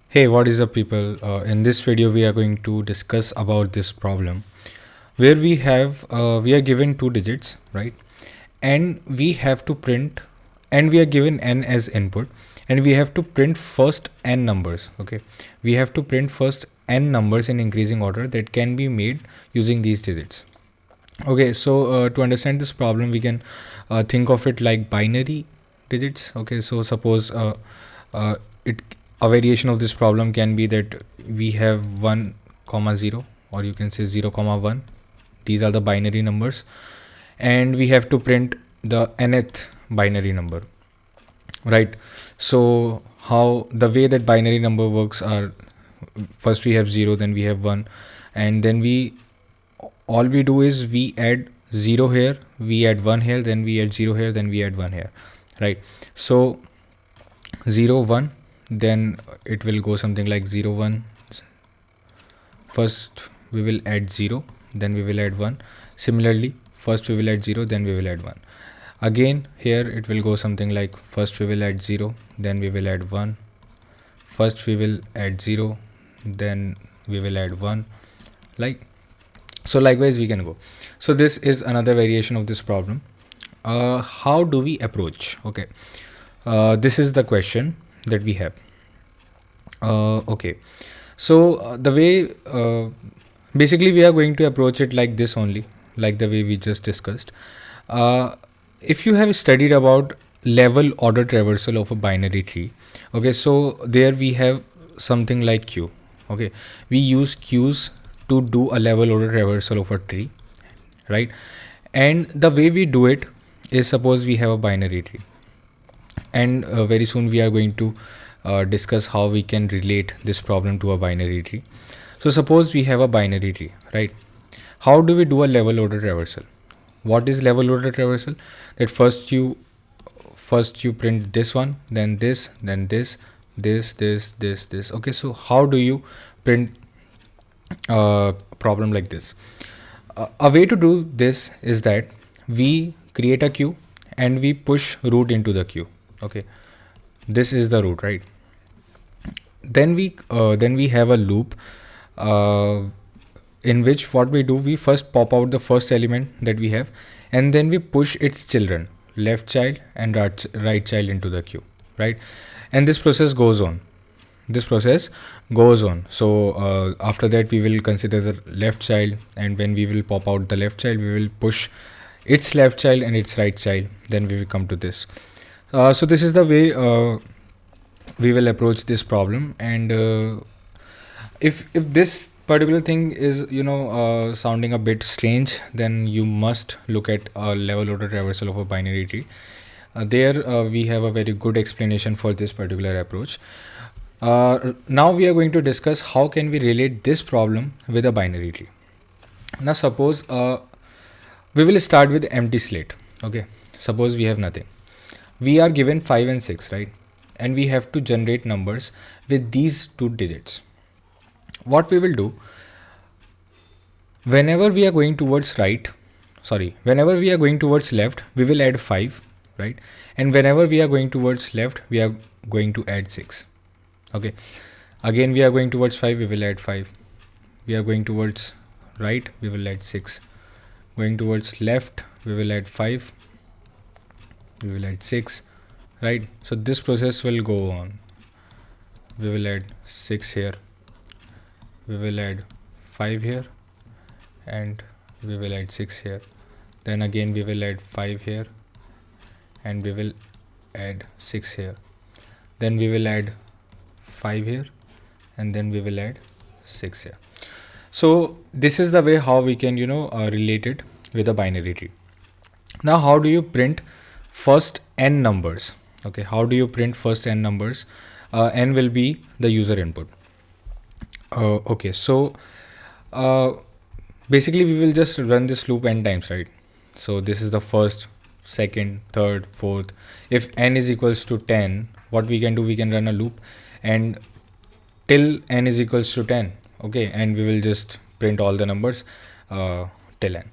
Hey, what is up, people? In this video, we are going to discuss about this problem where we are given two digits, right? And we have to print, and we are given n as input, and we have to print first n numbers. Okay, we have to print first n numbers in increasing order that can be made using these digits. Okay, so to understand this problem, we can think of it like binary digits. Okay, so suppose uh, it a variation of this problem can be that we have 1 comma 0, or you can say 0 comma 1. These are the binary numbers, and we have to print the nth binary number, right? So how the way that binary number works are, first we have 0, then we have 1, and then we all we do is we add 0 here, we add 1 here, then we add 0 here, then we add 1 here, right? So 0 1, then it will go something like 0 1. First we will add 0, then we will add 1. Similarly, first we will add 0, then we will add 1. Again here it will go something like first we will add 0, then we will add 1. First we will add 0, then we will add 1, like so. Likewise we can go. So this is another variation of this problem. How do we approach? Okay, this is the question that we have. Okay, so the way basically we are going to approach it like this only, like the way we just discussed. uh, if you have studied about level order traversal of a binary tree, okay, so there we have something like queue. Okay, we use queues to do a level order traversal of a tree, right? And the way we do it is, suppose we have a binary tree, and very soon we are going to discuss how we can relate this problem to a binary tree. So suppose we have a binary tree, right? How do we do a level order traversal? What is level order traversal? That first you print this one, then this, then this. Okay, so how do you print a problem like this? A way to do this is that we create a queue and we push root into the queue. Okay, this is the root, right? Then we have a loop, uh, in which what we do, we first pop out the first element that we have, and then we push its children, left child and right child, into the queue, right? And this process goes on. So after that we will consider the left child, and when we will pop out the left child, we will push its left child and its right child, then we will come to this. So this is the way we will approach this problem. And if this particular thing is sounding a bit strange, then you must look at a level order traversal of a binary tree. There we have a very good explanation for this particular approach. Now we are going to discuss how can we relate this problem with a binary tree. Now suppose we will start with empty slate. Okay, suppose we have nothing. We are given 5 and 6, right? And we have to generate numbers with these two digits. What we will do, whenever we are going towards whenever we are going towards left, we will add 5, right? And whenever we are going towards left, we are going to add 6. Okay, again we are going towards 5, we will add 5. We are going towards right, we will add 6. Going towards left, we will add 5, we will add 6, right? So this process will go on. We will add 6 here, we will add 5 here, and we will add 6 here. Then again we will add 5 here, and we will add 6 here. Then we will add 5 here, and then we will add 6 here. So this is the way how we can relate it with a binary tree. Now how do you print first n numbers? Okay, how do you print first n numbers? N will be the user input. Okay, so basically we will just run this loop n times, right? So this is the first, second, third, fourth. If n is equals to 10, what we can do, we can run a loop and till n is equals to 10. Okay, and we will just print all the numbers till n.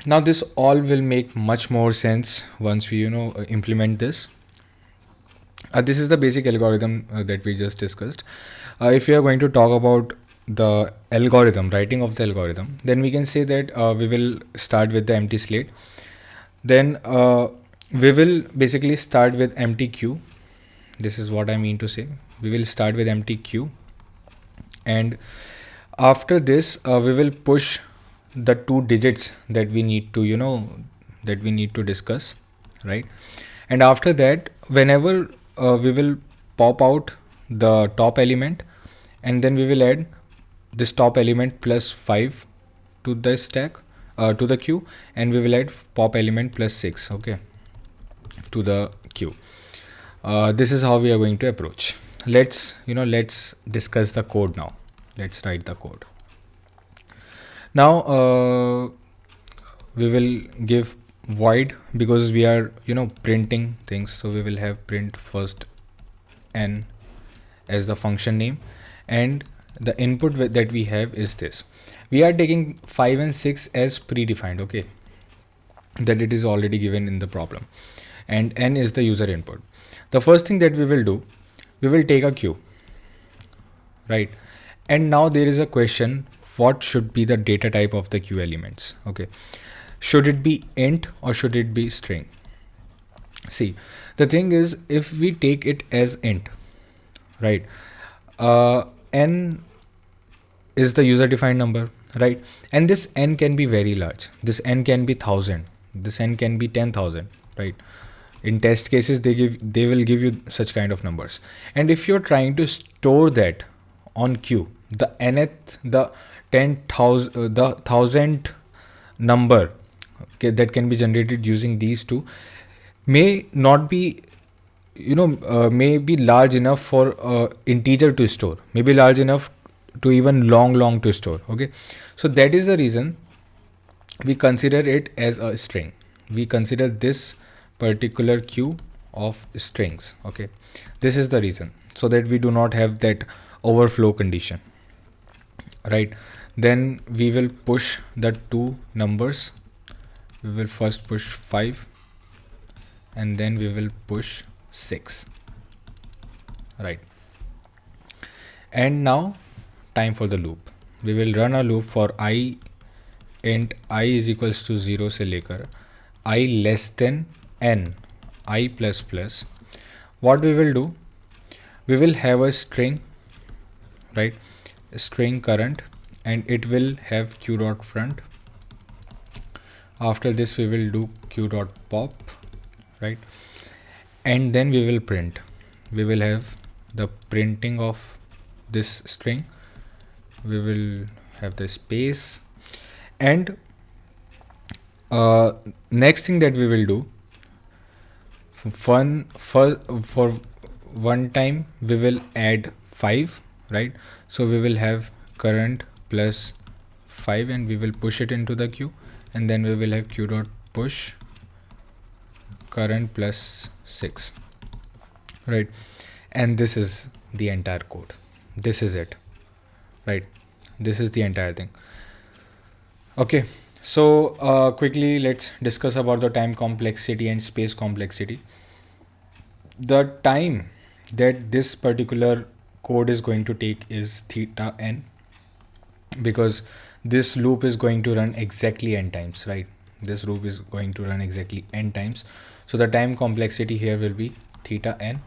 Now this all will make much more sense once we implement this. This is the basic algorithm that we just discussed. If we are going to talk about the algorithm, writing of the algorithm, then we can say that we will start with the empty slate. Then we will basically start with empty queue. This is what I mean to say. We will start with empty queue, and after this we will push the 2 digits that we need to discuss, right? And after that, whenever we will pop out the top element, and then we will add this top element plus 5 to the stack, to the queue, and we will add pop element plus 6, okay, to the queue. This is how we are going to approach. Let's discuss the code now. Let's write the code. Now we will give void, because we are printing things, so we will have print first n as the function name, and the input that we have is this. We are taking 5 and 6 as predefined, okay, that it is already given in the problem, and n is the user input. The first thing that we will do, we will take a queue, right? And now there is a question, what should be the data type of the queue elements? Okay, should it be int or should it be string? See, the thing is, if we take it as int, right, n is the user defined number, right? And this n can be very large. This n can be 1000, this n can be 10,000, right? In test cases, they will give you such kind of numbers. And if you're trying to store that on queue, the nth, the 10,000, the 1000th number, okay, that can be generated using these two may not be may be large enough for integer to store, may be large enough to even long to store, okay. So that is the reason we consider it as a string. We consider this particular queue of strings, okay. This is the reason, so that we do not have that overflow condition, right? Then we will push the two numbers. We will first push 5, and then we will push 6, right? And now time for the loop. We will run a loop for I int I is equals to 0 से लेकर I less than n, I plus plus. What we will do, we will have a string, right? A string current, and it will have q dot front. After this we will do q dot pop, right? And then we will print. We will have the printing of this string. We will have the space, and next thing that we will do, for one time we will add 5, right? So we will have current plus 5, and we will push it into the queue, and then we will have q dot push current plus 6, right? And this is the entire code. This is it, right? This is the entire thing. Okay, so quickly let's discuss about the time complexity and space complexity. The time that this particular code is going to take is theta n, because this loop is going to run exactly n times, right? This loop is going to run exactly n times, so the time complexity here will be theta n.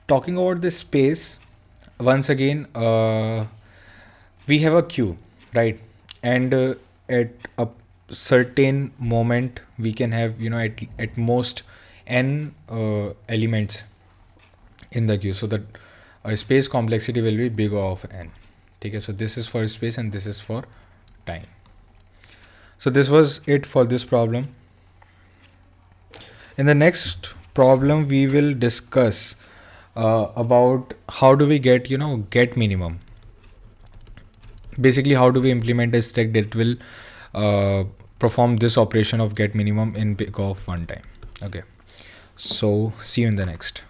Talking about the space, once again, we have a queue, right? And at a certain moment we can have at most n elements in the queue, so that space complexity will be big O of n. Okay, so this is for space and this is for time. So this was it for this problem. In the next problem we will discuss about how do we get get minimum. Basically, how do we implement a stack that will perform this operation of get minimum in big O of one time. Okay, so see you in the next.